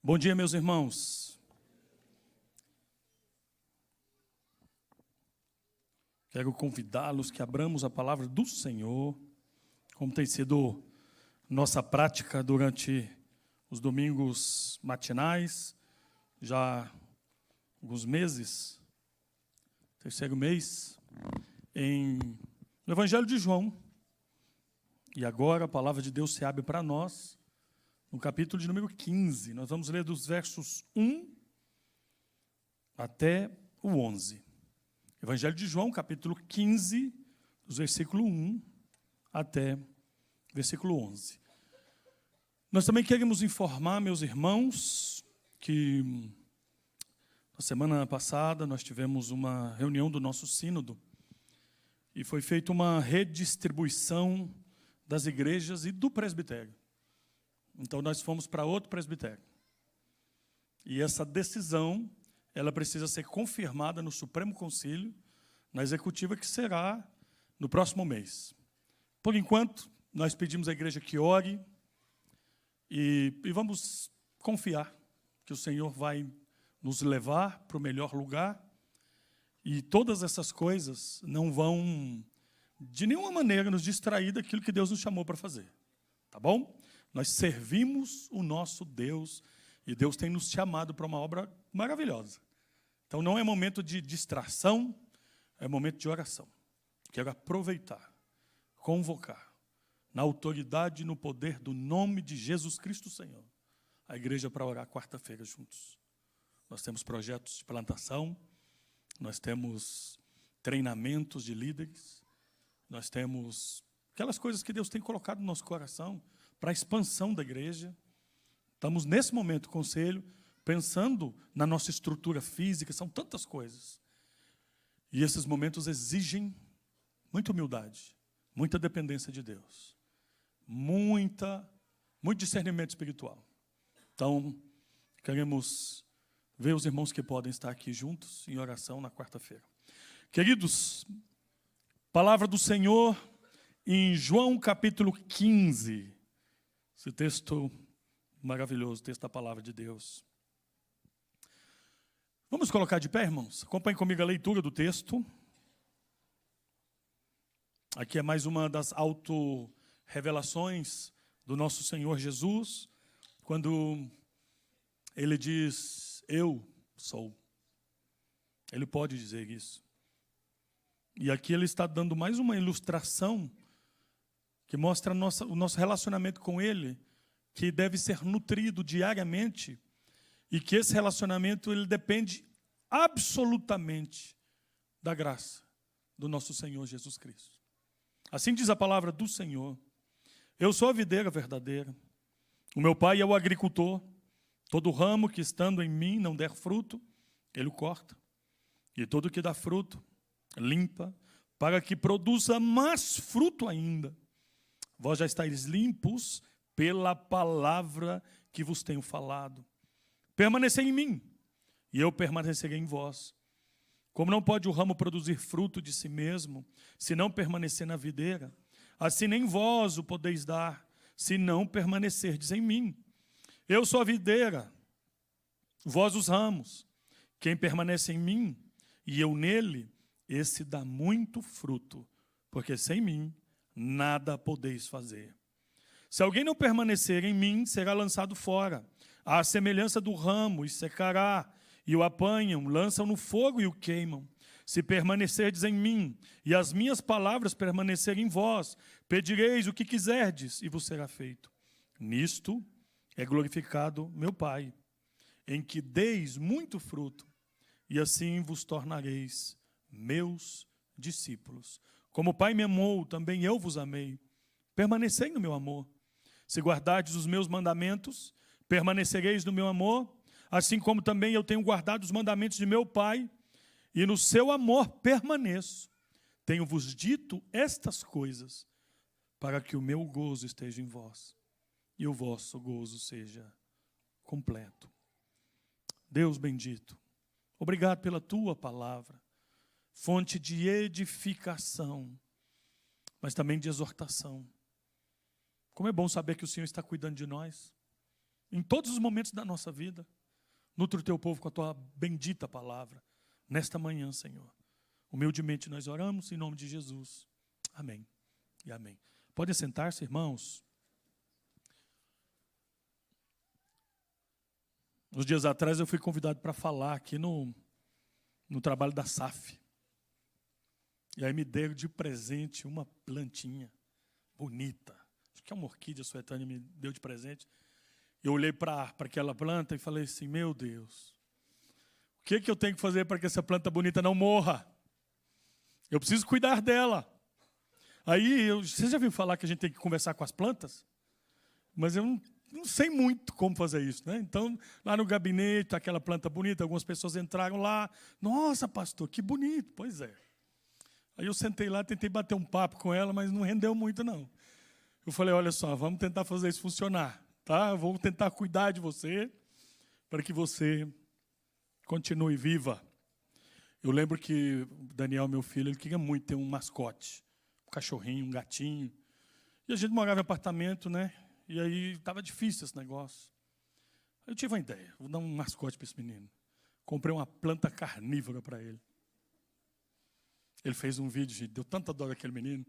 Bom dia, meus irmãos. Quero convidá-los que abramos a palavra do Senhor, como tem sido nossa prática durante os domingos matinais, já há alguns meses, terceiro mês, no Evangelho de João. E agora a palavra de Deus se abre para nós, no capítulo de número 15. Nós vamos ler dos versos 1 até o 11. Evangelho de João, capítulo 15, dos versículo 1 até versículo 11. Nós também queremos informar, meus irmãos, que na semana passada nós tivemos uma reunião do nosso sínodo e foi feita uma redistribuição das igrejas e do presbitério. Então, nós fomos para outro presbitério. E essa decisão, ela precisa ser confirmada no Supremo Concílio, na executiva, que será no próximo mês. Por enquanto, nós pedimos à igreja que ore e vamos confiar que o Senhor vai nos levar para o melhor lugar e todas essas coisas não vão, de nenhuma maneira, nos distrair daquilo que Deus nos chamou para fazer. Tá bom? Nós servimos o nosso Deus e Deus tem nos chamado para uma obra maravilhosa. Então, não é momento de distração, é momento de oração. Quero aproveitar, convocar, na autoridade e no poder do nome de Jesus Cristo Senhor, a igreja para orar quarta-feira juntos. Nós temos projetos de plantação, nós temos treinamentos de líderes, nós temos aquelas coisas que Deus tem colocado no nosso coração para a expansão da igreja. Estamos, nesse momento, conselho, pensando na nossa estrutura física, são tantas coisas. E esses momentos exigem muita humildade, muita dependência de Deus, muito discernimento espiritual. Então, queremos ver os irmãos que podem estar aqui juntos em oração na quarta-feira. Queridos, palavra do Senhor em João capítulo 15. Esse texto maravilhoso, texto da palavra de Deus. Vamos colocar de pé, irmãos? Acompanhe comigo a leitura do texto. Aqui é mais uma das auto-revelações do nosso Senhor Jesus, quando Ele diz, eu sou. Ele pode dizer isso. E aqui Ele está dando mais uma ilustração que mostra o nosso relacionamento com Ele, que deve ser nutrido diariamente, e que esse relacionamento ele depende absolutamente da graça do nosso Senhor Jesus Cristo. Assim diz a palavra do Senhor: eu sou a videira verdadeira, o meu Pai é o agricultor, todo ramo que estando em mim não der fruto, Ele o corta, e todo que dá fruto, limpa, para que produza mais fruto ainda. Vós já estáis limpos pela palavra que vos tenho falado. Permanecei em mim, e eu permanecerei em vós. Como não pode o ramo produzir fruto de si mesmo, se não permanecer na videira, assim nem vós o podeis dar, se não permanecerdes em mim. Eu sou a videira, vós os ramos. Quem permanece em mim, e eu nele, esse dá muito fruto, porque sem mim nada podeis fazer. Se alguém não permanecer em mim, será lançado fora, à semelhança do ramo, e secará, e o apanham, lançam no fogo e o queimam. Se permanecerdes em mim, e as minhas palavras permanecerem em vós, pedireis o que quiserdes, e vos será feito. Nisto é glorificado meu Pai, em que deis muito fruto, e assim vos tornareis meus discípulos. Como o Pai me amou, também eu vos amei. Permanecei no meu amor. Se guardardes os meus mandamentos, permanecereis no meu amor, assim como também eu tenho guardado os mandamentos de meu Pai, e no seu amor permaneço. Tenho-vos dito estas coisas, para que o meu gozo esteja em vós, e o vosso gozo seja completo. Deus bendito, obrigado pela tua palavra, fonte de edificação, mas também de exortação. Como é bom saber que o Senhor está cuidando de nós. em todos os momentos da nossa vida. Nutre o teu povo com a tua bendita palavra. Nesta manhã, Senhor. Humildemente nós oramos em nome de Jesus. Amém e amém. Pode sentar-se, irmãos. Uns dias atrás eu fui convidado para falar aqui no trabalho da SAF. E aí me deram de presente uma plantinha bonita. Acho que é uma orquídea, a Suetânia me deu de presente. Eu olhei para aquela planta e falei assim, meu Deus, o que eu tenho que fazer para que essa planta bonita não morra? Eu preciso cuidar dela. Aí, você já viu falar que a gente tem que conversar com as plantas? Mas eu não sei muito como fazer isso, né? Então, lá no gabinete, aquela planta bonita, algumas pessoas entraram lá. Nossa, pastor, que bonito. Pois é. Aí eu sentei lá, tentei bater um papo com ela, mas não rendeu muito, não. Eu falei, olha só, vamos tentar fazer isso funcionar, tá? Vou tentar cuidar de você, para que você continue viva. Eu lembro que o Daniel, meu filho, ele queria muito ter um mascote, um cachorrinho, um gatinho. E a gente morava em apartamento, né? E aí estava difícil esse negócio. Aí eu tive uma ideia, vou dar um mascote para esse menino. Comprei uma planta carnívora para ele. Ele fez um vídeo, gente, deu tanta dó daquele menino.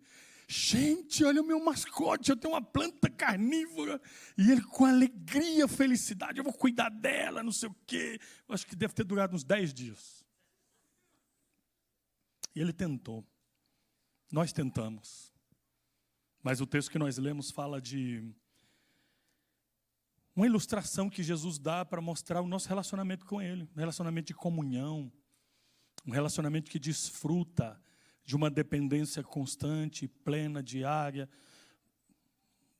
Gente, olha o meu mascote, eu tenho uma planta carnívora. E ele com alegria, felicidade, eu vou cuidar dela, não sei o quê. Eu acho que deve ter durado uns 10 dias. E ele tentou. Nós tentamos. Mas o texto que nós lemos fala de uma ilustração que Jesus dá para mostrar o nosso relacionamento com Ele. Um relacionamento de comunhão. Um relacionamento que desfruta de uma dependência constante, plena, diária,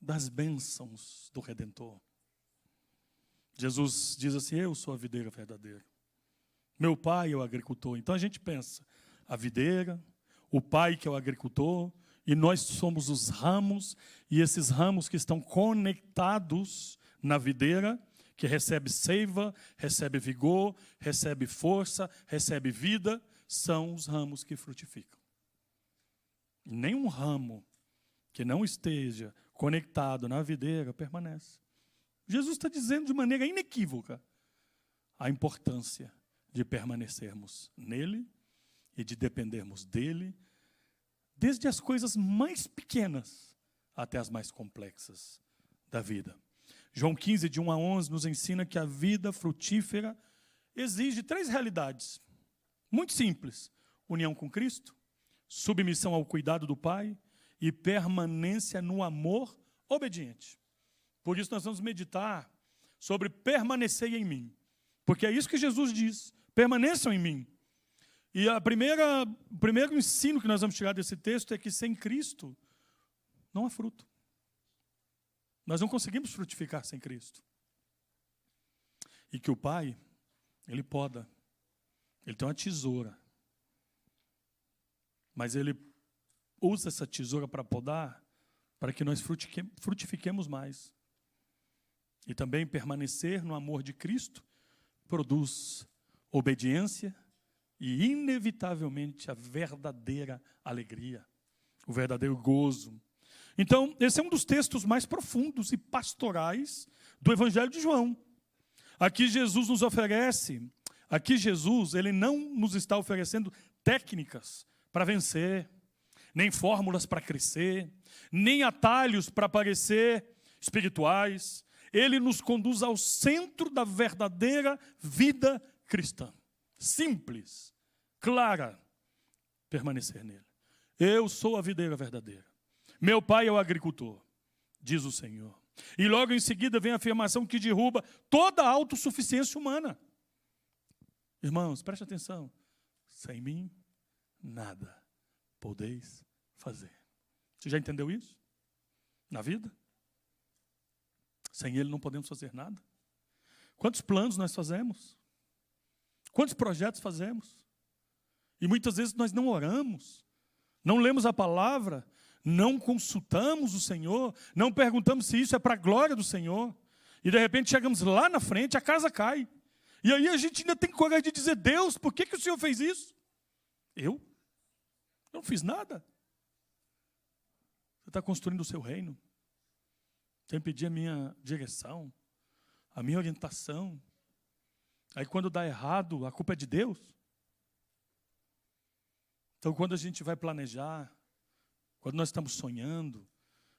das bênçãos do Redentor. Jesus diz assim, eu sou a videira verdadeira. Meu pai é o agricultor. Então a gente pensa, a videira, o pai que é o agricultor, e nós somos os ramos, e esses ramos que estão conectados na videira, que recebe seiva, recebe vigor, recebe força, recebe vida, são os ramos que frutificam. Nenhum ramo que não esteja conectado na videira permanece. Jesus está dizendo de maneira inequívoca a importância de permanecermos nele e de dependermos dele, desde as coisas mais pequenas até as mais complexas da vida. João 15, de 1 a 11, nos ensina que a vida frutífera exige 3 realidades. Muito simples. União com Cristo, submissão ao cuidado do Pai e permanência no amor obediente. Por isso nós vamos meditar sobre permanecer em mim. Porque é isso que Jesus diz. Permaneçam em mim. E o primeiro ensino que nós vamos tirar desse texto é que sem Cristo não há fruto. Nós não conseguimos frutificar sem Cristo. E que o Pai, Ele poda. Ele tem uma tesoura. Mas Ele usa essa tesoura para podar, para que nós frutifiquemos mais. E também permanecer no amor de Cristo produz obediência e, inevitavelmente, a verdadeira alegria, o verdadeiro gozo. Então, esse é um dos textos mais profundos e pastorais do Evangelho de João. Aqui Jesus nos oferece, Ele não nos está oferecendo técnicas para vencer, nem fórmulas para crescer, nem atalhos para parecer espirituais. Ele nos conduz ao centro da verdadeira vida cristã. Simples, clara, permanecer nele. Eu sou a videira verdadeira. Meu pai é o agricultor, diz o Senhor. E logo em seguida vem a afirmação que derruba toda a autossuficiência humana. Irmãos, preste atenção. Sem mim, nada podeis fazer. Você já entendeu isso? Na vida? Sem Ele não podemos fazer nada. Quantos planos nós fazemos? Quantos projetos fazemos? E muitas vezes nós não oramos, não lemos a palavra, não consultamos o Senhor, não perguntamos se isso é para a glória do Senhor. E de repente chegamos lá na frente, a casa cai. E aí a gente ainda tem coragem de dizer, Deus, por que o Senhor fez isso? Eu não fiz nada. Você está construindo o seu reino. Sem pedir a minha direção, a minha orientação. Aí quando dá errado, a culpa é de Deus. Então quando a gente vai planejar, quando nós estamos sonhando,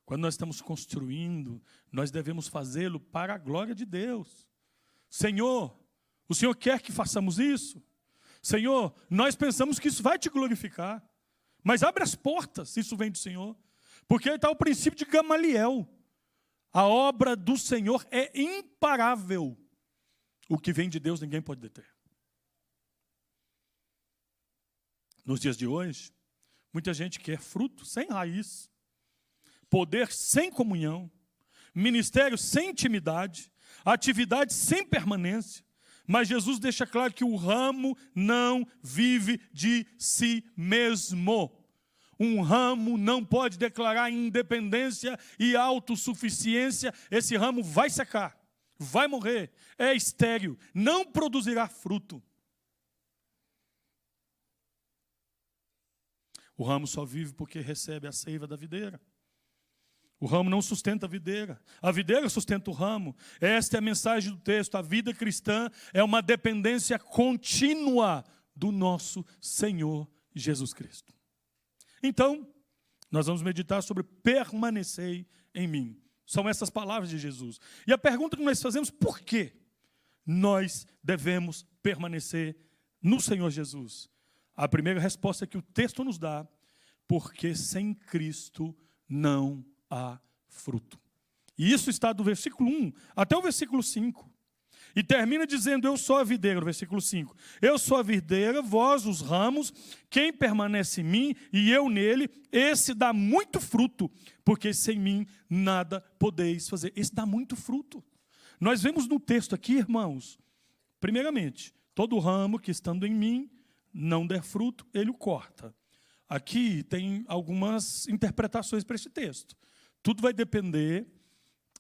quando nós estamos construindo, nós devemos fazê-lo para a glória de Deus. Senhor, o Senhor quer que façamos isso? Senhor, nós pensamos que isso vai te glorificar. Mas abre as portas, se isso vem do Senhor. Porque aí está o princípio de Gamaliel. A obra do Senhor é imparável. O que vem de Deus ninguém pode deter. Nos dias de hoje, muita gente quer fruto sem raiz, poder sem comunhão, ministério sem intimidade, atividade sem permanência. Mas Jesus deixa claro que o ramo não vive de si mesmo. Um ramo não pode declarar independência e autossuficiência. Esse ramo vai secar, vai morrer, é estéril, não produzirá fruto. O ramo só vive porque recebe a seiva da videira. O ramo não sustenta a videira sustenta o ramo. Esta é a mensagem do texto. A vida cristã é uma dependência contínua do nosso Senhor Jesus Cristo. Então, nós vamos meditar sobre permanecer em mim. São essas palavras de Jesus. E a pergunta que nós fazemos, por que nós devemos permanecer no Senhor Jesus? A primeira resposta que o texto nos dá, porque sem Cristo não há fruto. E isso está do versículo 1 até o versículo 5. E termina dizendo, eu sou a videira, no versículo 5. Eu sou a videira, vós os ramos, quem permanece em mim e eu nele, esse dá muito fruto, porque sem mim nada podeis fazer. Esse dá muito fruto. Nós vemos no texto aqui, irmãos, primeiramente, todo ramo que estando em mim não der fruto, ele o corta. Aqui tem algumas interpretações para este texto. Tudo vai depender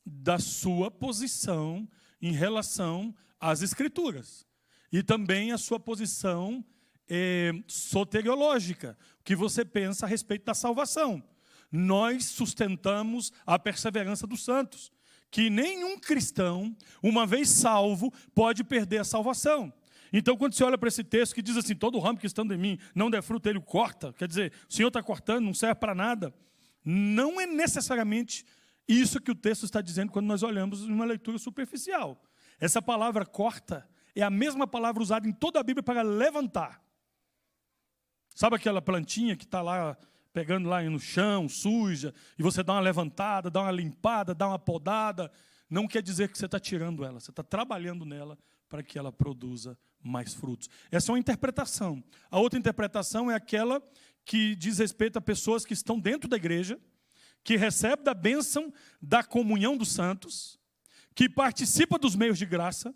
da sua posição em relação às Escrituras. E também a sua posição soteriológica, o que você pensa a respeito da salvação. Nós sustentamos a perseverança dos santos, que nenhum cristão, uma vez salvo, pode perder a salvação. Então, quando você olha para esse texto que diz assim, todo ramo que estando em mim não der fruto, ele o corta, quer dizer, o Senhor está cortando, não serve para nada. Não é necessariamente isso que o texto está dizendo quando nós olhamos em uma leitura superficial. Essa palavra corta é a mesma palavra usada em toda a Bíblia para levantar. Sabe aquela plantinha que está lá, pegando lá no chão, suja, e você dá uma levantada, dá uma limpada, dá uma podada? Não quer dizer que você está tirando ela, você está trabalhando nela para que ela produza mais frutos. Essa é uma interpretação. A outra interpretação é aquela que diz respeito a pessoas que estão dentro da igreja, que recebem da bênção da comunhão dos santos, que participam dos meios de graça,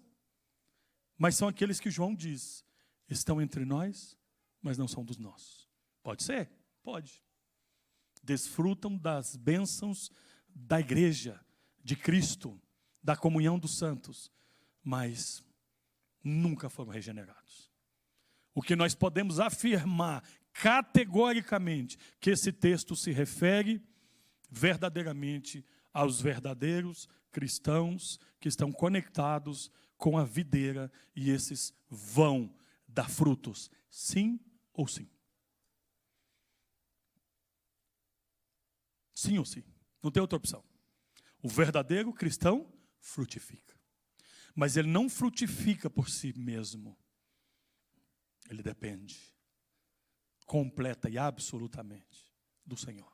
mas são aqueles que João diz, estão entre nós, mas não são dos nossos. Pode ser? Pode. Desfrutam das bênçãos da igreja, de Cristo, da comunhão dos santos, mas nunca foram regenerados. O que nós podemos afirmar categoricamente que esse texto se refere verdadeiramente aos verdadeiros cristãos que estão conectados com a videira e esses vão dar frutos, sim ou sim. Sim ou sim. Não tem outra opção. O verdadeiro cristão frutifica. Mas ele não frutifica por si mesmo. Ele depende completa e absolutamente do Senhor.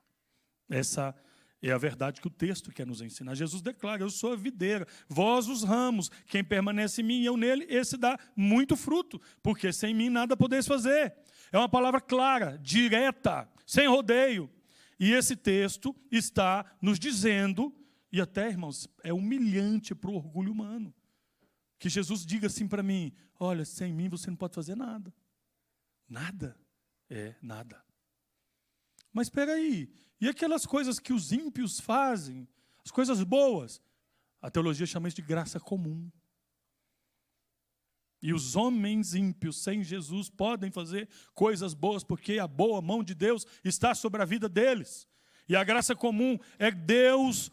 Essa é a verdade que o texto quer nos ensinar. Jesus declara, eu sou a videira, vós os ramos, quem permanece em mim e eu nele, esse dá muito fruto, porque sem mim nada podeis fazer. É uma palavra clara, direta, sem rodeio. E esse texto está nos dizendo, e até, irmãos, é humilhante para o orgulho humano, que Jesus diga assim para mim, olha, sem mim você não pode fazer nada. Nada? É, nada. Mas espera aí, e aquelas coisas que os ímpios fazem, as coisas boas? A teologia chama isso de graça comum. E os homens ímpios sem Jesus podem fazer coisas boas, porque a boa mão de Deus está sobre a vida deles. E a graça comum é Deus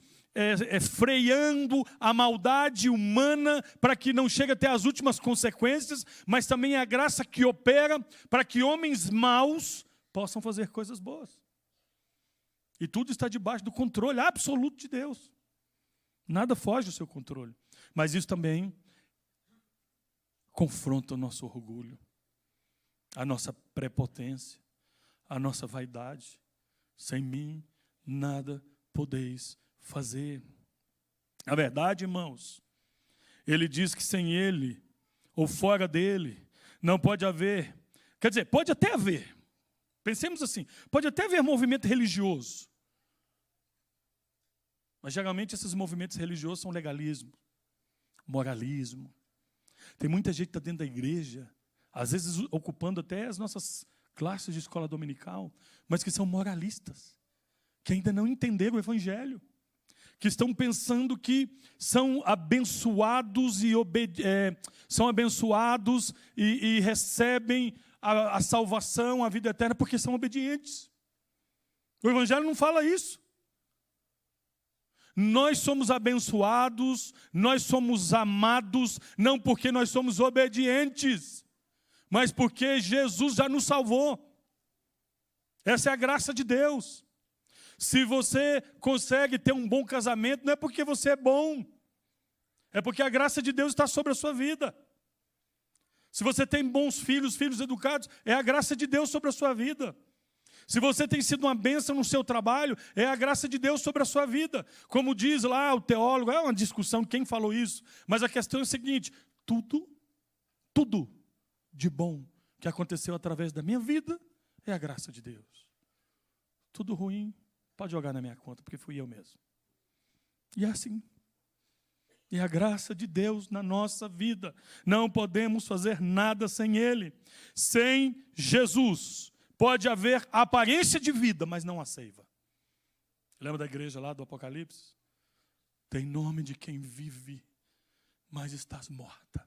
freando a maldade humana para que não chegue até as últimas consequências, mas também é a graça que opera para que homens maus possam fazer coisas boas. E tudo está debaixo do controle absoluto de Deus. Nada foge do seu controle. Mas isso também confronta o nosso orgulho, a nossa prepotência, a nossa vaidade. Sem mim, nada podeis fazer. A verdade, irmãos, ele diz que sem ele, ou fora dele, não pode haver. Quer dizer, pode até haver. Pensemos assim, pode até haver movimento religioso. Mas geralmente esses movimentos religiosos são legalismo, moralismo. Tem muita gente que está dentro da igreja, às vezes ocupando até as nossas classes de escola dominical, mas que são moralistas, que ainda não entenderam o evangelho, que estão pensando que são abençoados e recebem a salvação, a vida eterna, porque são obedientes. O evangelho não fala isso. Nós somos abençoados, nós somos amados, não porque nós somos obedientes, mas porque Jesus já nos salvou. Essa é a graça de Deus. Se você consegue ter um bom casamento, não é porque você é bom, é porque a graça de Deus está sobre a sua vida. Se você tem bons filhos, filhos educados, é a graça de Deus sobre a sua vida. Se você tem sido uma bênção no seu trabalho, é a graça de Deus sobre a sua vida. Como diz lá o teólogo, é uma discussão quem falou isso, mas a questão é a seguinte: tudo de bom que aconteceu através da minha vida é a graça de Deus. Tudo ruim, pode jogar na minha conta, porque fui eu mesmo. E é assim. É a graça de Deus na nossa vida. Não podemos fazer nada sem Ele. Sem Jesus, pode haver a aparência de vida, mas não a seiva. Lembra da igreja lá do Apocalipse? Tem nome de quem vive, mas estás morta.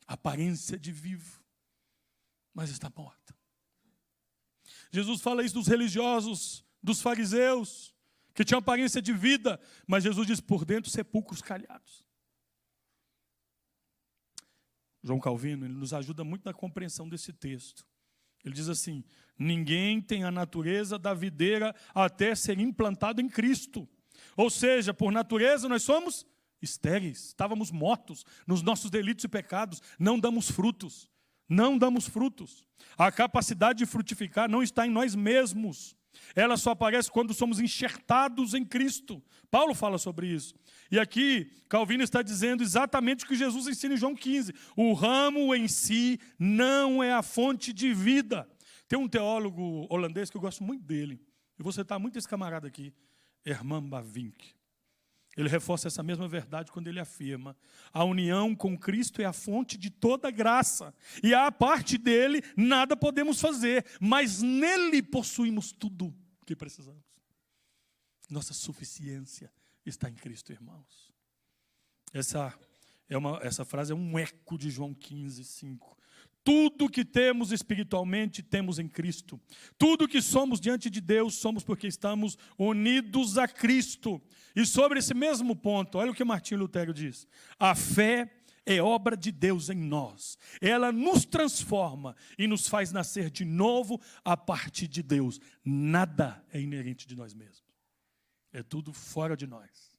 Aparência de vivo, mas está morta. Jesus fala isso dos religiosos, dos fariseus, que tinham aparência de vida, mas Jesus diz, por dentro, sepulcros calhados. João Calvino, ele nos ajuda muito na compreensão desse texto. Ele diz assim, ninguém tem a natureza da videira até ser implantado em Cristo. Ou seja, por natureza nós somos estéreis, estávamos mortos nos nossos delitos e pecados, não damos frutos. Não damos frutos. A capacidade de frutificar não está em nós mesmos. Ela só aparece quando somos enxertados em Cristo. Paulo fala sobre isso. E aqui, Calvino está dizendo exatamente o que Jesus ensina em João 15. O ramo em si não é a fonte de vida. Tem um teólogo holandês que eu gosto muito dele. E vou citar muito esse camarada aqui, Herman Bavinck. Ele reforça essa mesma verdade quando ele afirma: a união com Cristo é a fonte de toda graça, e à parte dele nada podemos fazer, mas nele possuímos tudo o que precisamos. Nossa suficiência está em Cristo, irmãos. Essa frase é um eco de João 15, 5. Tudo que temos espiritualmente, temos em Cristo. Tudo que somos diante de Deus, somos porque estamos unidos a Cristo. E sobre esse mesmo ponto, olha o que Martinho Lutero diz. A fé é obra de Deus em nós. Ela nos transforma e nos faz nascer de novo a partir de Deus. Nada é inerente de nós mesmos. É tudo fora de nós.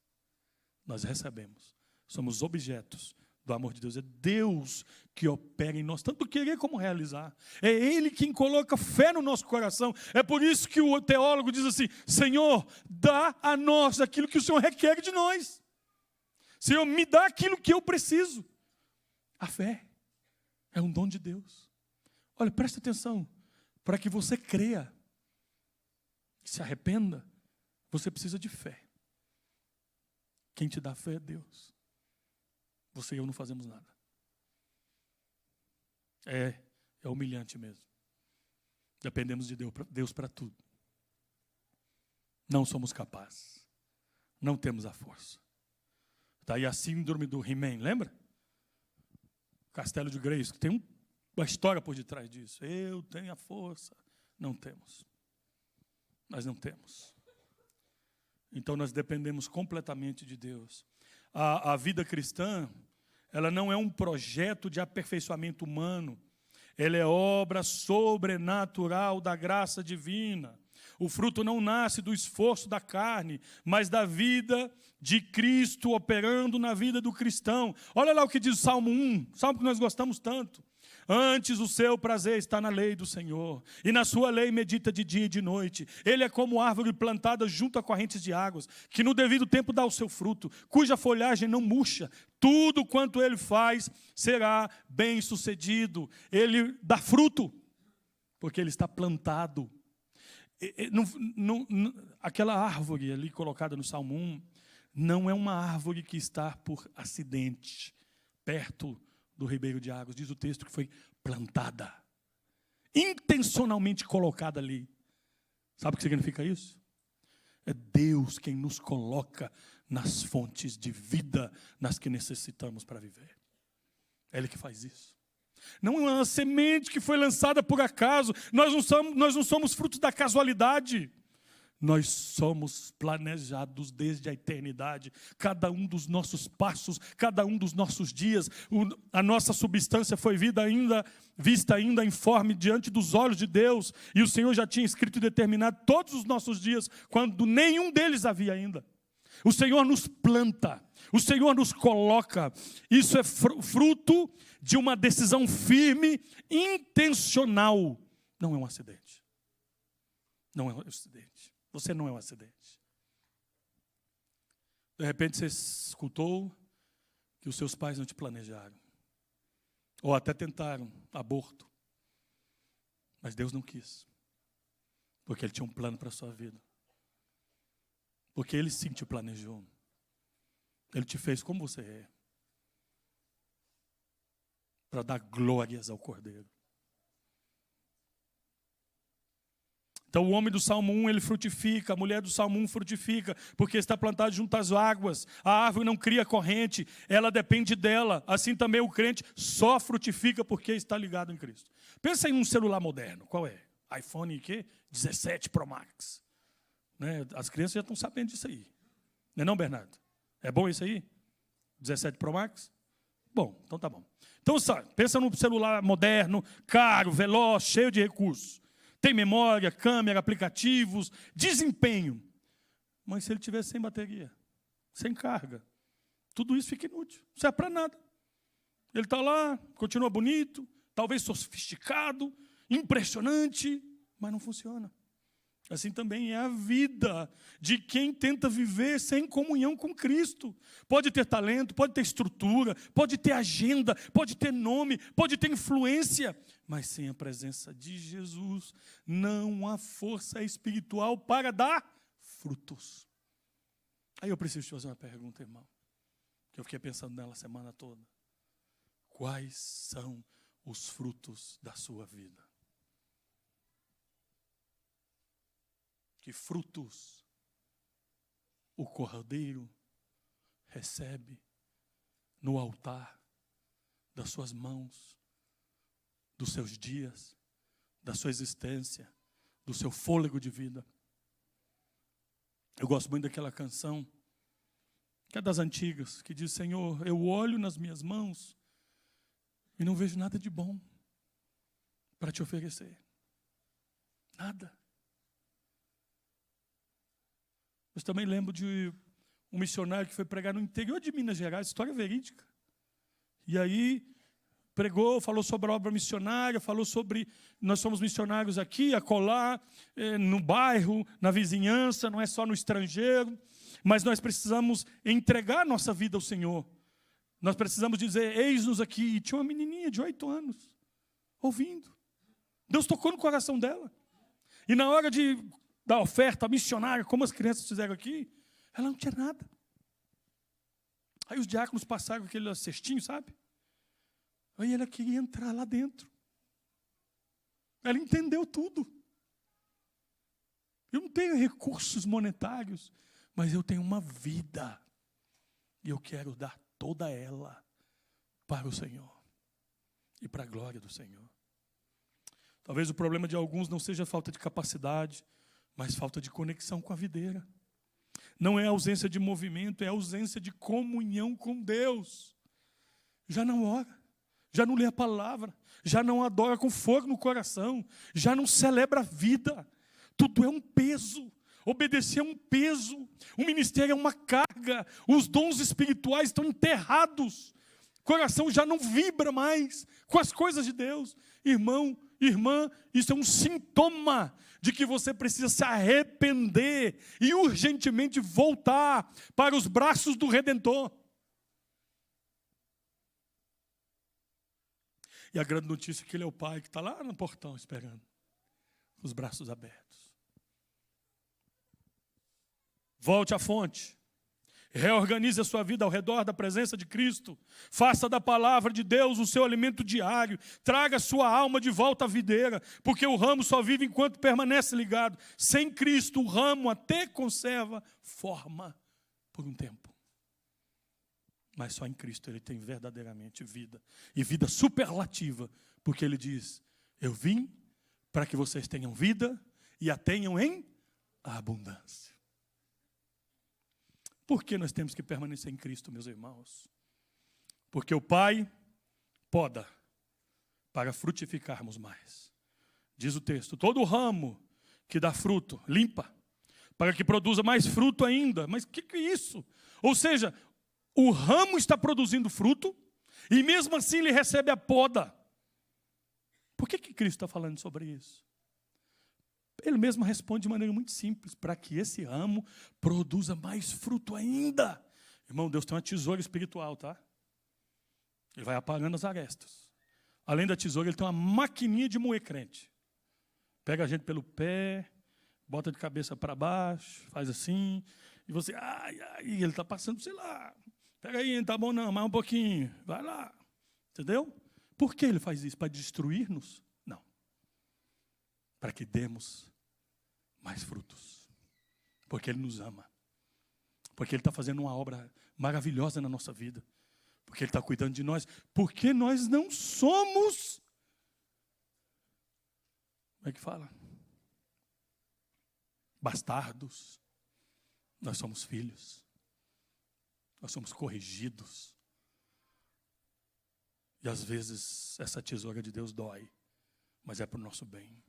Nós recebemos. Somos objetos do amor de Deus. É Deus que opera em nós, tanto querer como realizar. É Ele quem coloca fé no nosso coração. É por isso que o teólogo diz assim, Senhor, dá a nós aquilo que o Senhor requer de nós. Senhor, me dá aquilo que eu preciso. A fé é um dom de Deus. Olha, presta atenção. Para que você creia, se arrependa, você precisa de fé. Quem te dá fé é Deus. Você e eu não fazemos nada. É humilhante mesmo. Dependemos de Deus para tudo. Não somos capazes. Não temos a força. Está aí a síndrome do He-Man, lembra? Castelo de Grayskull. Tem uma história por detrás disso. Eu tenho a força. Não temos. Nós não temos. Então nós dependemos completamente de Deus. A vida cristã, ela não é um projeto de aperfeiçoamento humano. Ela é obra sobrenatural da graça divina. O fruto não nasce do esforço da carne, mas da vida de Cristo operando na vida do cristão. Olha lá o que diz o Salmo 1, salmo que nós gostamos tanto. Antes o seu prazer está na lei do Senhor, e na sua lei medita de dia e de noite. Ele é como árvore plantada junto a correntes de águas, que no devido tempo dá o seu fruto, cuja folhagem não murcha. Tudo quanto ele faz será bem sucedido. Ele dá fruto, porque ele está plantado. Aquela árvore ali colocada no Salmo 1, não é uma árvore que está por acidente, perto do ribeiro de águas. Diz o texto que foi plantada, intencionalmente colocada ali. Sabe o que significa isso? É Deus quem nos coloca nas fontes de vida, nas que necessitamos para viver. É Ele que faz isso. Não é uma semente que foi lançada por acaso. Nós não somos frutos da casualidade. Nós somos planejados desde a eternidade. Cada um dos nossos passos, cada um dos nossos dias, a nossa substância foi vista ainda informe diante dos olhos de Deus. E o Senhor já tinha escrito e determinado todos os nossos dias, quando nenhum deles havia ainda. O Senhor nos planta, o Senhor nos coloca. Isso é fruto de uma decisão firme, intencional. Não é um acidente. Não é um acidente. Você não é um acidente. De repente você escutou que os seus pais não te planejaram. Ou até tentaram aborto. Mas Deus não quis. Porque Ele tinha um plano para a sua vida. Porque Ele sim te planejou. Ele te fez como você é. Para dar glórias ao Cordeiro. Então o homem do Salmo 1, ele frutifica, a mulher do Salmo 1 frutifica, porque está plantada junto às águas. A árvore não cria corrente, ela depende dela. Assim também o crente só frutifica porque está ligado em Cristo. Pensa em um celular moderno, qual é? iPhone quê? 17 Pro Max. Né? As crianças já estão sabendo disso aí. Não é não, Bernardo? É bom isso aí? 17 Pro Max? Bom, então tá bom. Então sabe, pensa num celular moderno, caro, veloz, cheio de recursos. Tem memória, câmera, aplicativos, desempenho. Mas se ele estiver sem bateria, sem carga, tudo isso fica inútil. Não serve para nada. Ele está lá, continua bonito, talvez sofisticado, impressionante, mas não funciona. Assim também é a vida de quem tenta viver sem comunhão com Cristo. Pode ter talento, pode ter estrutura, pode ter agenda, pode ter nome, pode ter influência, mas sem a presença de Jesus não há força espiritual para dar frutos. Aí eu preciso te fazer uma pergunta, irmão, que eu fiquei pensando nela a semana toda. Quais são os frutos da sua vida? Que frutos o Cordeiro recebe no altar das suas mãos, dos seus dias, da sua existência, do seu fôlego de vida. Eu gosto muito daquela canção, que é das antigas, que diz: Senhor, eu olho nas minhas mãos e não vejo nada de bom para te oferecer. Nada. Eu também lembro de um missionário que foi pregar no interior de Minas Gerais, história verídica. E aí pregou, falou sobre a obra missionária, falou sobre, nós somos missionários aqui, acolá, no bairro, na vizinhança, não é só no estrangeiro, mas nós precisamos entregar nossa vida ao Senhor. Nós precisamos dizer: eis-nos aqui. E tinha uma menininha de 8 anos, ouvindo. Deus tocou no coração dela. E na hora da oferta missionária, como as crianças fizeram aqui, ela não tinha nada. Aí os diáconos passaram aquele cestinho, sabe? Aí ela queria entrar lá dentro. Ela entendeu tudo. Eu não tenho recursos monetários, mas eu tenho uma vida. E eu quero dar toda ela para o Senhor. E para a glória do Senhor. Talvez o problema de alguns não seja falta de capacidade, mas falta de conexão com a videira. não é ausência de movimento, é ausência de comunhão com Deus. Já não ora, já não lê a palavra, já não adora com fogo no coração, já não celebra a vida. Tudo é um peso. Obedecer é um peso. O ministério é uma carga. Os dons espirituais estão enterrados. O coração já não vibra mais com as coisas de Deus. Irmão, irmã, isso é um sintoma de que você precisa se arrepender e urgentemente voltar para os braços do Redentor. E a grande notícia é que Ele é o Pai que está lá no portão esperando, com os braços abertos. Volte à fonte. Reorganize a sua vida ao redor da presença de Cristo. Faça da palavra de Deus o seu alimento diário. Traga a sua alma de volta à videira, porque o ramo só vive enquanto permanece ligado. Sem Cristo, o ramo até conserva forma por um tempo. Mas só em Cristo ele tem verdadeiramente vida. E vida superlativa, porque ele diz: eu vim para que vocês tenham vida e a tenham em abundância. Por que nós temos que permanecer em Cristo, meus irmãos? Porque o Pai poda para frutificarmos mais. Diz o texto: todo ramo que dá fruto, limpa, para que produza mais fruto ainda. Mas o que é isso? Ou seja, o ramo está produzindo fruto e mesmo assim ele recebe a poda. Por que Cristo está falando sobre isso? Ele mesmo responde de maneira muito simples: para que esse ramo produza mais fruto ainda. Irmão, Deus tem uma tesoura espiritual, tá? Ele vai apagando as arestas. Além da tesoura, ele tem uma maquininha de moer crente. Pega a gente pelo pé, bota de cabeça para baixo, faz assim, e você, ele está passando, sei lá. Pega aí, não tá bom não, mais um pouquinho, vai lá. Entendeu? Por que ele faz isso? Para destruir-nos? Não. Para que demos mais frutos. Porque Ele nos ama. Porque Ele está fazendo uma obra maravilhosa na nossa vida. Porque Ele está cuidando de nós. Porque nós não somos... Como é que fala? Bastardos. Nós somos filhos. Nós somos corrigidos. E às vezes essa tesoura de Deus dói. Mas é para o nosso bem.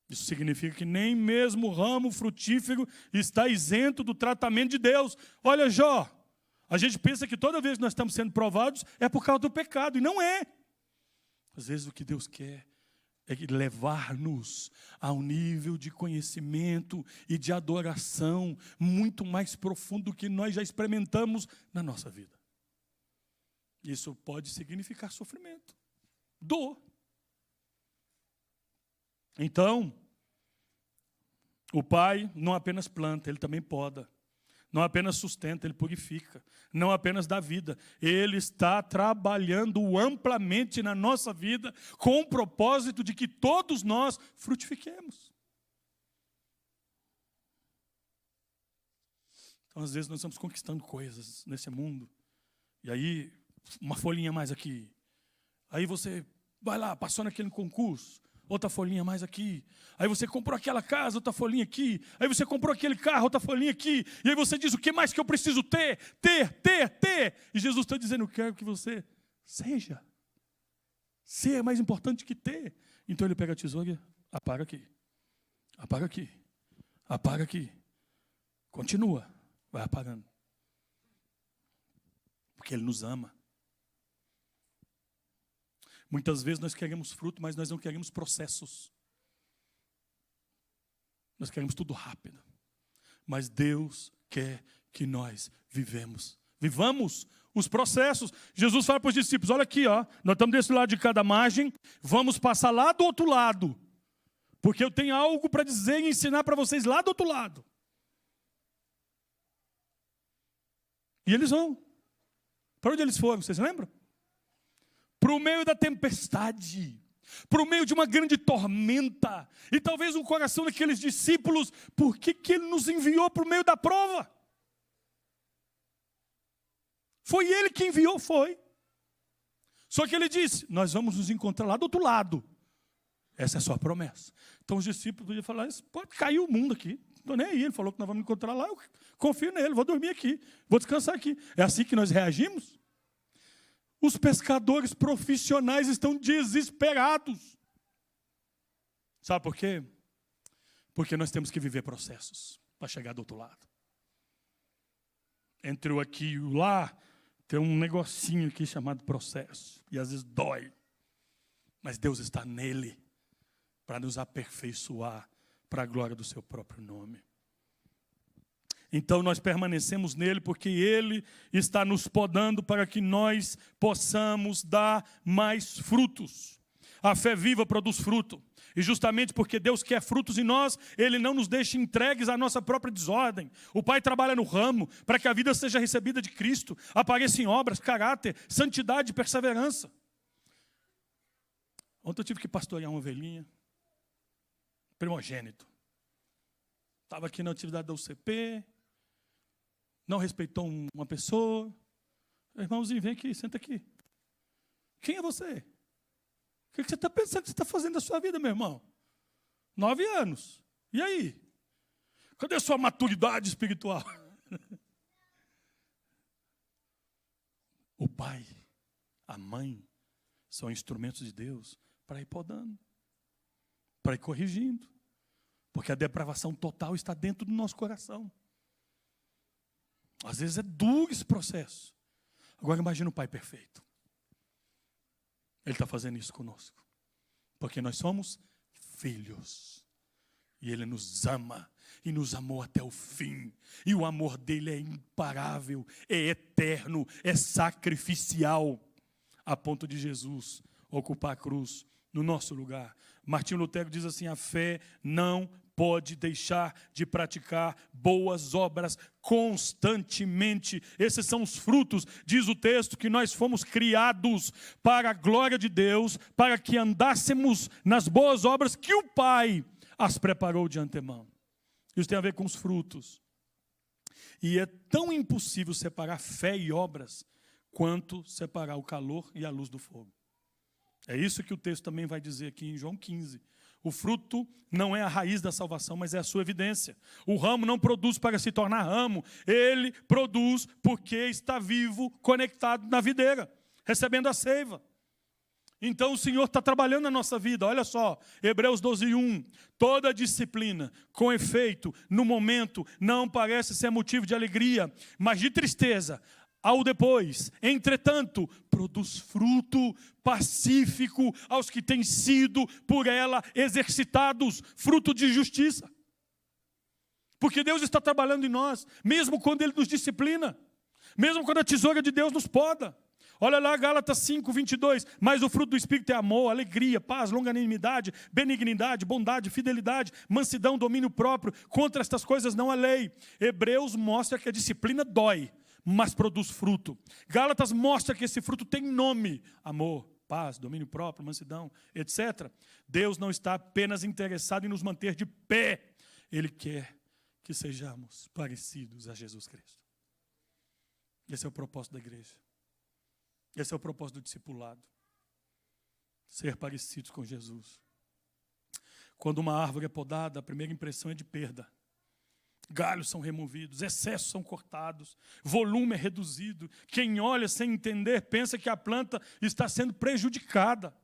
Isso significa que nem mesmo o ramo frutífero está isento do tratamento de Deus. Olha, Jó, a gente pensa que toda vez que nós estamos sendo provados é por causa do pecado, e não é. Às vezes o que Deus quer é levar-nos a um nível de conhecimento e de adoração muito mais profundo do que nós já experimentamos na nossa vida. Isso pode significar sofrimento, dor. Então, o Pai não apenas planta, Ele também poda. Não apenas sustenta, Ele purifica. Não apenas dá vida. Ele está trabalhando amplamente na nossa vida com o propósito de que todos nós frutifiquemos. Então, às vezes, nós estamos conquistando coisas nesse mundo. E aí, uma folhinha mais aqui. Aí você vai lá, passou naquele concurso. Outra folhinha mais aqui. Aí você comprou aquela casa, outra folhinha aqui. Aí você comprou aquele carro, outra folhinha aqui. E aí você diz: o que mais que eu preciso ter? Ter. E Jesus está dizendo: eu quero que você seja. Ser é mais importante que ter. Então ele pega a tesoura e apaga aqui. Apaga aqui. Apaga aqui. Continua. Vai apagando. Porque Ele nos ama. Muitas vezes nós queremos fruto, mas nós não queremos processos. Nós queremos tudo rápido. Mas Deus quer que nós vivamos os processos. Jesus fala para os discípulos: olha aqui, ó, nós estamos desse lado de cada margem, vamos passar lá do outro lado. Porque eu tenho algo para dizer e ensinar para vocês lá do outro lado. E eles vão. Para onde eles foram, vocês lembram? Para o meio da tempestade, para o meio de uma grande tormenta, e talvez o coração daqueles discípulos: por que Ele nos enviou para o meio da prova? Foi Ele que enviou, foi. Só que Ele disse: nós vamos nos encontrar lá do outro lado. Essa é a sua promessa. Então os discípulos podiam falar: pode cair o mundo aqui, Estou nem aí, ele falou que nós vamos encontrar lá, eu confio nele, vou dormir aqui, vou descansar aqui. É assim que nós reagimos? Os pescadores profissionais estão desesperados. Sabe por quê? Porque nós temos que viver processos para chegar do outro lado. Entre o aqui e o lá, tem um negocinho aqui chamado processo. E às vezes dói. Mas Deus está nele para nos aperfeiçoar para a glória do seu próprio nome. Então nós permanecemos nele porque ele está nos podando para que nós possamos dar mais frutos. A fé viva produz fruto. E justamente porque Deus quer frutos em nós, Ele não nos deixa entregues à nossa própria desordem. O Pai trabalha no ramo para que a vida seja recebida de Cristo, apareça em obras, caráter, santidade e perseverança. Ontem eu tive que pastorear uma ovelhinha, primogênito. Estava aqui na atividade da UCP, não respeitou uma pessoa. Irmãozinho, vem aqui, senta aqui. Quem é você? O que você está pensando que você está fazendo da sua vida, meu irmão? 9 anos. E aí? Cadê a sua maturidade espiritual? O pai, a mãe, são instrumentos de Deus para ir podando, para ir corrigindo. Porque a depravação total está dentro do nosso coração. Às vezes é duro esse processo. Agora imagina o pai perfeito. Ele está fazendo isso conosco. Porque nós somos filhos. E Ele nos ama. E nos amou até o fim. E o amor dele é imparável, é eterno, é sacrificial. A ponto de Jesus ocupar a cruz no nosso lugar. Martinho Lutero diz assim: a fé não pode deixar de praticar boas obras constantemente. Esses são os frutos, diz o texto, que nós fomos criados para a glória de Deus, para que andássemos nas boas obras que o Pai as preparou de antemão. Isso tem a ver com os frutos. E é tão impossível separar fé e obras quanto separar o calor e a luz do fogo. É isso que o texto também vai dizer aqui em João 15. O fruto não é a raiz da salvação, mas é a sua evidência. O ramo não produz para se tornar ramo. Ele produz porque está vivo, conectado na videira, recebendo a seiva. Então o Senhor está trabalhando na nossa vida. Olha só, Hebreus 12:1. Toda disciplina, com efeito, no momento, não parece ser motivo de alegria, mas de tristeza. Ao depois, entretanto, produz fruto pacífico aos que têm sido por ela exercitados, fruto de justiça. Porque Deus está trabalhando em nós, mesmo quando Ele nos disciplina, mesmo quando a tesoura de Deus nos poda. Olha lá, Gálatas 5:22. Mas o fruto do Espírito é amor, alegria, paz, longanimidade, benignidade, bondade, fidelidade, mansidão, domínio próprio. Contra estas coisas não há lei. Hebreus mostra que a disciplina dói, mas produz fruto. Gálatas mostra que esse fruto tem nome: amor, paz, domínio próprio, mansidão, etc. Deus não está apenas interessado em nos manter de pé. Ele quer que sejamos parecidos a Jesus Cristo. Esse é o propósito da igreja. Esse é o propósito do discipulado. Ser parecidos com Jesus. Quando uma árvore é podada, a primeira impressão é de perda. Galhos são removidos, excessos são cortados, volume é reduzido. Quem olha sem entender pensa que a planta está sendo prejudicada.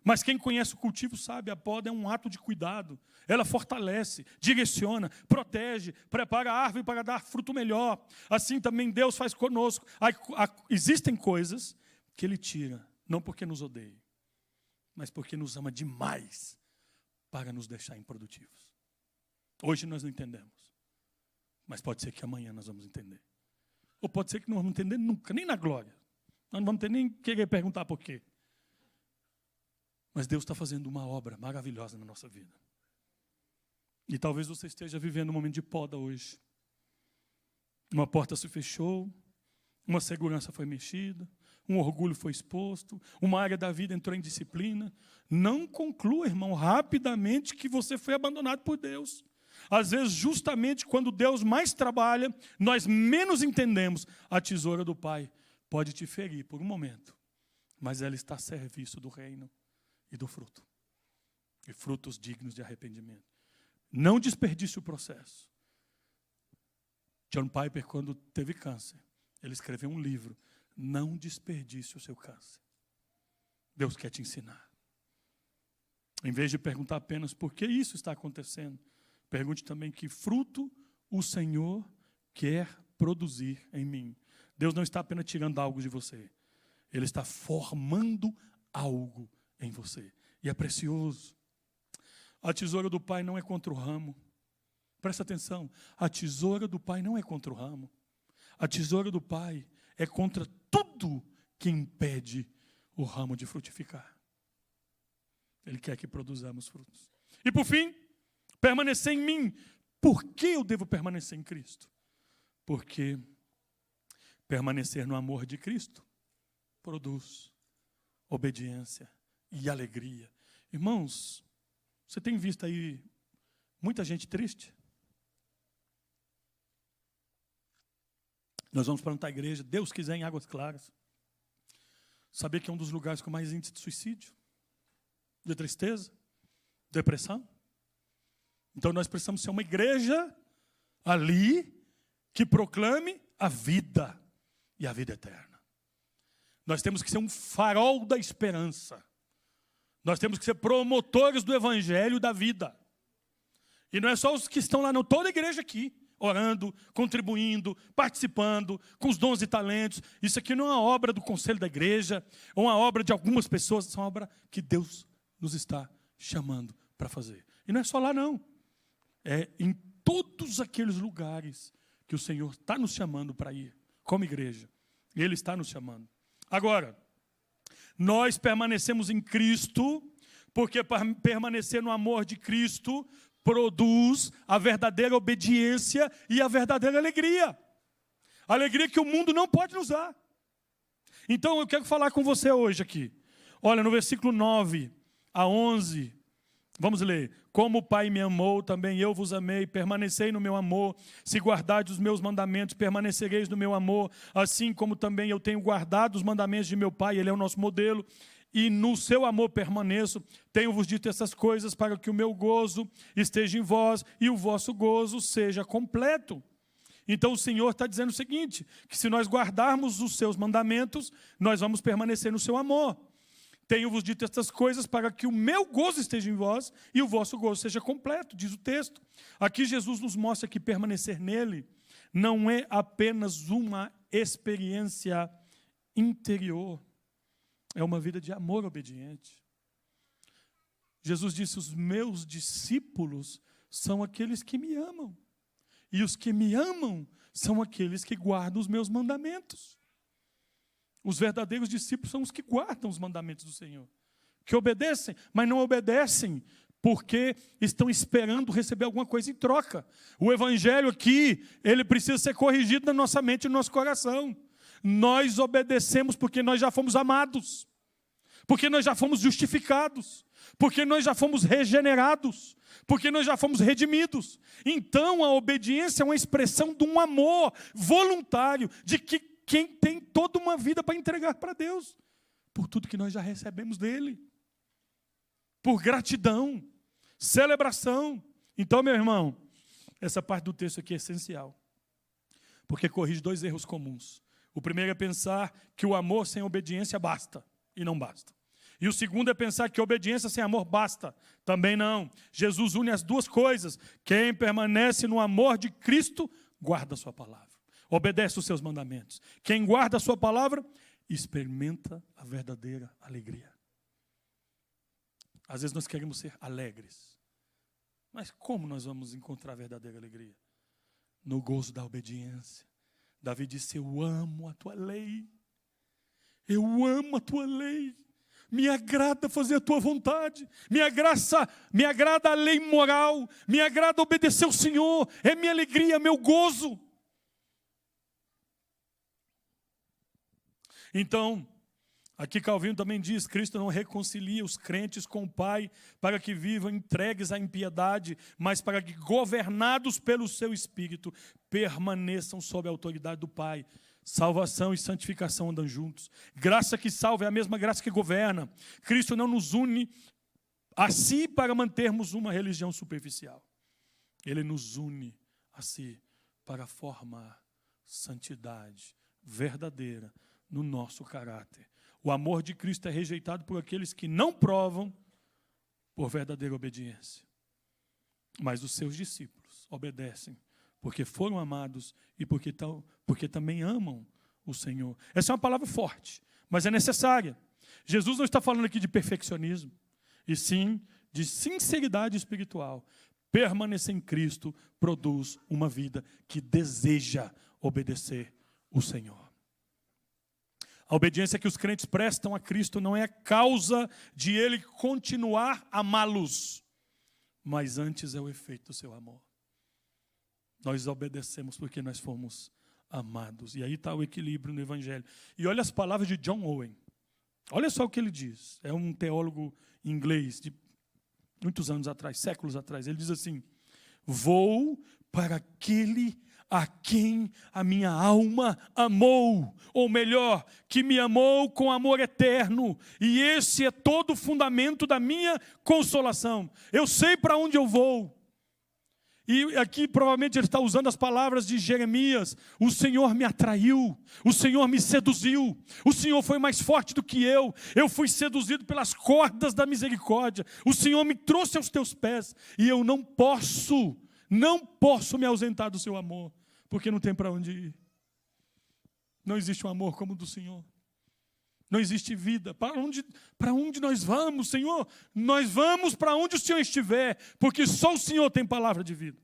Mas quem conhece o cultivo sabe, a poda é um ato de cuidado. Ela fortalece, direciona, protege, prepara a árvore para dar fruto melhor. Assim também Deus faz conosco. Existem coisas que Ele tira, não porque nos odeia, mas porque nos ama demais para nos deixar improdutivos. Hoje nós não entendemos. Mas pode ser que amanhã nós vamos entender. Ou pode ser que não vamos entender nunca, nem na glória. Nós não vamos ter nem querer perguntar por quê. Mas Deus está fazendo uma obra maravilhosa na nossa vida. E talvez você esteja vivendo um momento de poda hoje. Uma porta se fechou, uma segurança foi mexida, um orgulho foi exposto, uma área da vida entrou em disciplina. Não conclua, irmão, rapidamente que você foi abandonado por Deus. Às vezes, justamente quando Deus mais trabalha, nós menos entendemos. A tesoura do Pai pode te ferir por um momento, mas ela está a serviço do reino e do fruto. E frutos dignos de arrependimento. Não desperdice o processo. John Piper, quando teve câncer, ele escreveu um livro, Não Desperdice o Seu Câncer. Deus quer te ensinar. Em vez de perguntar apenas por que isso está acontecendo, pergunte também que fruto o Senhor quer produzir em mim. Deus não está apenas tirando algo de você. Ele está formando algo em você. E é precioso. A tesoura do Pai não é contra o ramo. Presta atenção. A tesoura do Pai não é contra o ramo. A tesoura do Pai é contra tudo que impede o ramo de frutificar. Ele quer que produzamos frutos. E por fim, permanecer em mim. Por que eu devo permanecer em Cristo? Porque permanecer no amor de Cristo produz obediência e alegria. Irmãos, você tem visto aí muita gente triste? Nós vamos plantar a igreja, Deus quiser, em Águas Claras. Saber que é um dos lugares com mais índice de suicídio, de tristeza, depressão. Então nós precisamos ser uma igreja ali que proclame a vida e a vida eterna. Nós temos que ser um farol da esperança. Nós temos que ser promotores do evangelho da vida. E não é só os que estão lá, não, toda a igreja aqui, orando, contribuindo, participando, com os dons e talentos. Isso aqui não é uma obra do conselho da igreja, ou uma obra de algumas pessoas, isso é uma obra que Deus nos está chamando para fazer. E não é só lá, não. É em todos aqueles lugares que o Senhor está nos chamando para ir, como igreja. Ele está nos chamando. Agora, nós permanecemos em Cristo, porque permanecer no amor de Cristo produz a verdadeira obediência e a verdadeira alegria. Alegria que o mundo não pode nos dar. Então eu quero falar com você hoje aqui. Olha, no versículo 9 a 11, vamos ler. Como o Pai me amou, também eu vos amei, permanecei no meu amor. Se guardardes os meus mandamentos, permanecereis no meu amor, assim como também eu tenho guardado os mandamentos de meu Pai, ele é o nosso modelo, e no seu amor permaneço. Tenho-vos dito essas coisas para que o meu gozo esteja em vós e o vosso gozo seja completo. Então o Senhor está dizendo o seguinte, que se nós guardarmos os seus mandamentos, nós vamos permanecer no seu amor. Tenho-vos dito estas coisas para que o meu gozo esteja em vós e o vosso gozo seja completo, diz o texto. Aqui Jesus nos mostra que permanecer nele não é apenas uma experiência interior, é uma vida de amor obediente. Jesus disse, os meus discípulos são aqueles que me amam. E os que me amam são aqueles que guardam os meus mandamentos. Os verdadeiros discípulos são os que guardam os mandamentos do Senhor. Que obedecem, mas não obedecem porque estão esperando receber alguma coisa em troca. O evangelho aqui, ele precisa ser corrigido na nossa mente e no nosso coração. Nós obedecemos porque nós já fomos amados. Porque nós já fomos justificados. Porque nós já fomos regenerados. Porque nós já fomos redimidos. Então a obediência é uma expressão de um amor voluntário, de que quem tem toda uma vida para entregar para Deus, por tudo que nós já recebemos dele, por gratidão, celebração. Então, meu irmão, essa parte do texto aqui é essencial, porque corrige dois erros comuns. O primeiro é pensar que o amor sem obediência basta, e não basta. E o segundo é pensar que obediência sem amor basta, também não. Jesus une as duas coisas. Quem permanece no amor de Cristo, guarda a sua palavra. Obedece os seus mandamentos. Quem guarda a sua palavra, experimenta a verdadeira alegria. Às vezes nós queremos ser alegres. Mas como nós vamos encontrar a verdadeira alegria? No gozo da obediência. Davi disse, eu amo a tua lei. Eu amo a tua lei. Me agrada fazer a tua vontade. Me agrada a lei moral. Me agrada obedecer ao Senhor. É minha alegria, meu gozo. Então, aqui Calvino também diz, Cristo não reconcilia os crentes com o Pai para que vivam entregues à impiedade, mas para que, governados pelo seu Espírito, permaneçam sob a autoridade do Pai. Salvação e santificação andam juntos. Graça que salva é a mesma graça que governa. Cristo não nos une a si para mantermos uma religião superficial. Ele nos une a si para formar santidade verdadeira no nosso caráter. O amor de Cristo é rejeitado por aqueles que não provam por verdadeira obediência. Mas os seus discípulos obedecem porque foram amados e porque também amam o Senhor. Essa é uma palavra forte, mas é necessária. Jesus não está falando aqui de perfeccionismo, e sim de sinceridade espiritual. Permanecer em Cristo produz uma vida que deseja obedecer o Senhor. A obediência que os crentes prestam a Cristo não é a causa de Ele continuar a amá-los, mas antes é o efeito do seu amor. Nós obedecemos porque nós fomos amados. E aí está o equilíbrio no Evangelho. E olha as palavras de John Owen. Olha só o que ele diz. É um teólogo inglês de muitos anos atrás, séculos atrás. Ele diz assim: vou para aquele a quem a minha alma amou, ou melhor, que me amou com amor eterno, e esse é todo o fundamento da minha consolação. Eu sei para onde eu vou. E aqui provavelmente ele está usando as palavras de Jeremias: o Senhor me atraiu, o Senhor me seduziu, o Senhor foi mais forte do que eu fui seduzido pelas cordas da misericórdia, o Senhor me trouxe aos teus pés, e eu não posso me ausentar do seu amor, porque não tem para onde ir. Não existe um amor como o do Senhor. Não existe vida. Para onde nós vamos, Senhor? Nós vamos para onde o Senhor estiver, porque só o Senhor tem palavra de vida.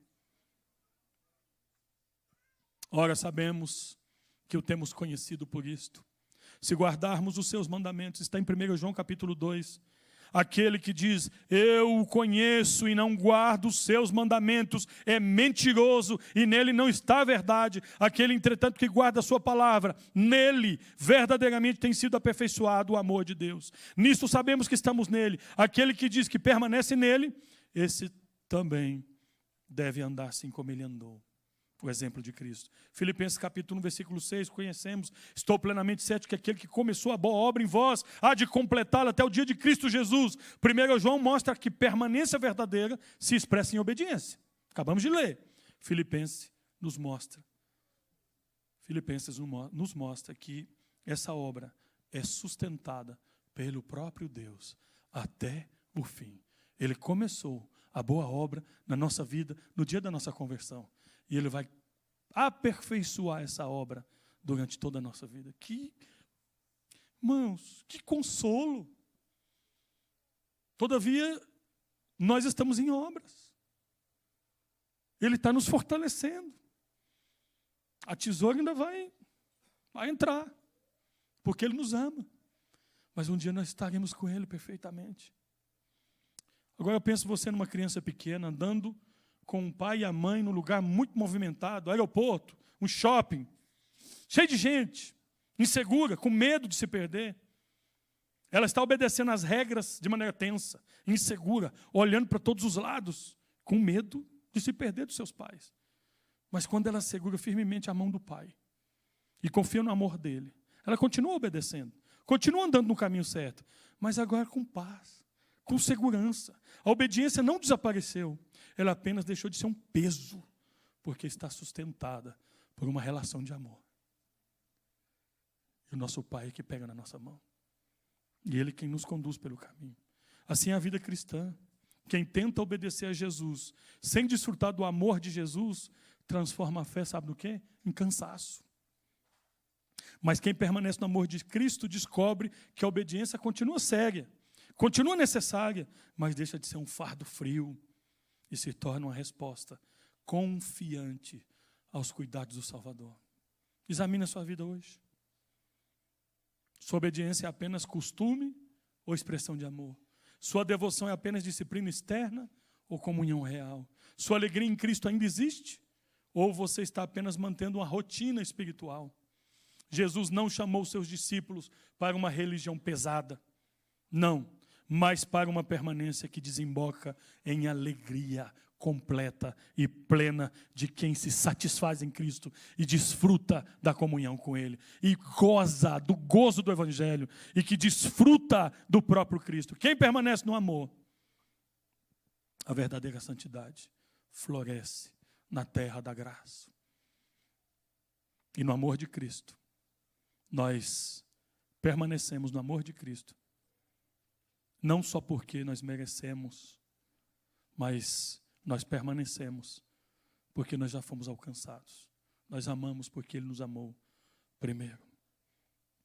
Ora, sabemos que o temos conhecido por isto, se guardarmos os seus mandamentos. Está em 1 João capítulo 2. Aquele que diz, eu o conheço e não guardo os seus mandamentos, é mentiroso e nele não está a verdade. Aquele, entretanto, que guarda a sua palavra, nele verdadeiramente tem sido aperfeiçoado o amor de Deus. Nisto sabemos que estamos nele. Aquele que diz que permanece nele, esse também deve andar assim como ele andou. O exemplo de Cristo. Filipenses capítulo 1, versículo 6, conhecemos: estou plenamente certo que aquele que começou a boa obra em vós há de completá-la até o dia de Cristo Jesus. 1 João mostra que permanência verdadeira se expressa em obediência. Acabamos de ler. Filipenses nos mostra que essa obra é sustentada pelo próprio Deus até o fim. Ele começou a boa obra na nossa vida no dia da nossa conversão. E Ele vai aperfeiçoar essa obra durante toda a nossa vida. Irmãos, que consolo. Todavia, nós estamos em obras. Ele está nos fortalecendo. A tesoura ainda vai entrar, porque Ele nos ama. Mas um dia nós estaremos com Ele perfeitamente. Agora eu penso você numa criança pequena, andando com o pai e a mãe num lugar muito movimentado, aeroporto, um shopping, cheio de gente, insegura, com medo de se perder. Ela está obedecendo às regras de maneira tensa, insegura, olhando para todos os lados, com medo de se perder dos seus pais. Mas quando ela segura firmemente a mão do pai e confia no amor dele, ela continua obedecendo, continua andando no caminho certo, mas agora com paz, com segurança. A obediência não desapareceu. Ela apenas deixou de ser um peso, porque está sustentada por uma relação de amor. E o nosso Pai é que pega na nossa mão. E Ele quem nos conduz pelo caminho. Assim é a vida cristã. Quem tenta obedecer a Jesus, sem desfrutar do amor de Jesus, transforma a fé, sabe no quê? Em cansaço. Mas quem permanece no amor de Cristo, descobre que a obediência continua séria, continua necessária, mas deixa de ser um fardo frio, e se torna uma resposta confiante aos cuidados do Salvador. Examine a sua vida hoje. Sua obediência é apenas costume ou expressão de amor? Sua devoção é apenas disciplina externa ou comunhão real? Sua alegria em Cristo ainda existe? Ou você está apenas mantendo uma rotina espiritual? Jesus não chamou seus discípulos para uma religião pesada. Não. Mas para uma permanência que desemboca em alegria completa e plena de quem se satisfaz em Cristo e desfruta da comunhão com Ele, e goza do gozo do Evangelho, e que desfruta do próprio Cristo. Quem permanece no amor, a verdadeira santidade floresce na terra da graça. E no amor de Cristo, nós permanecemos no amor de Cristo. Não só porque nós merecemos, mas nós permanecemos porque nós já fomos alcançados. Nós amamos porque Ele nos amou primeiro.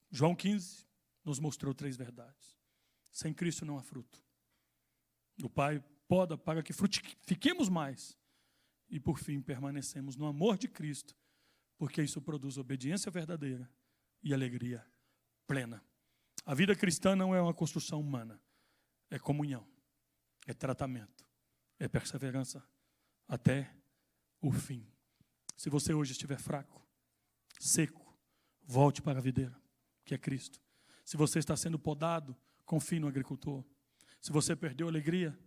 João 15 nos mostrou 3 verdades. Sem Cristo não há fruto. O Pai poda para que frutifiquemos mais. E por fim permanecemos no amor de Cristo, porque isso produz obediência verdadeira e alegria plena. A vida cristã não é uma construção humana. É comunhão, é tratamento, é perseverança até o fim. Se você hoje estiver fraco, seco, volte para a videira, que é Cristo. Se você está sendo podado, confie no agricultor. Se você perdeu a alegria,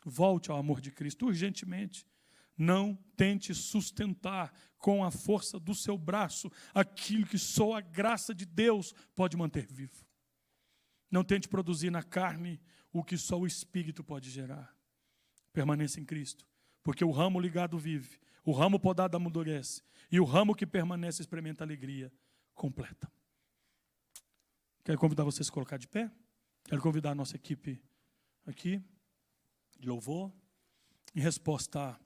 volte ao amor de Cristo urgentemente. Não tente sustentar com a força do seu braço aquilo que só a graça de Deus pode manter vivo. Não tente produzir na carne o que só o Espírito pode gerar. Permaneça em Cristo, porque o ramo ligado vive, o ramo podado amadurece, e o ramo que permanece experimenta alegria completa. Quero convidar vocês a se colocar de pé. Quero convidar a nossa equipe aqui, de louvor. Em resposta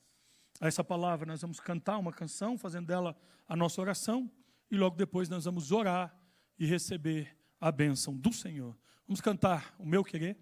a essa palavra, nós vamos cantar uma canção, fazendo dela a nossa oração, e logo depois nós vamos orar e receber a bênção do Senhor. Vamos cantar O Meu Querer.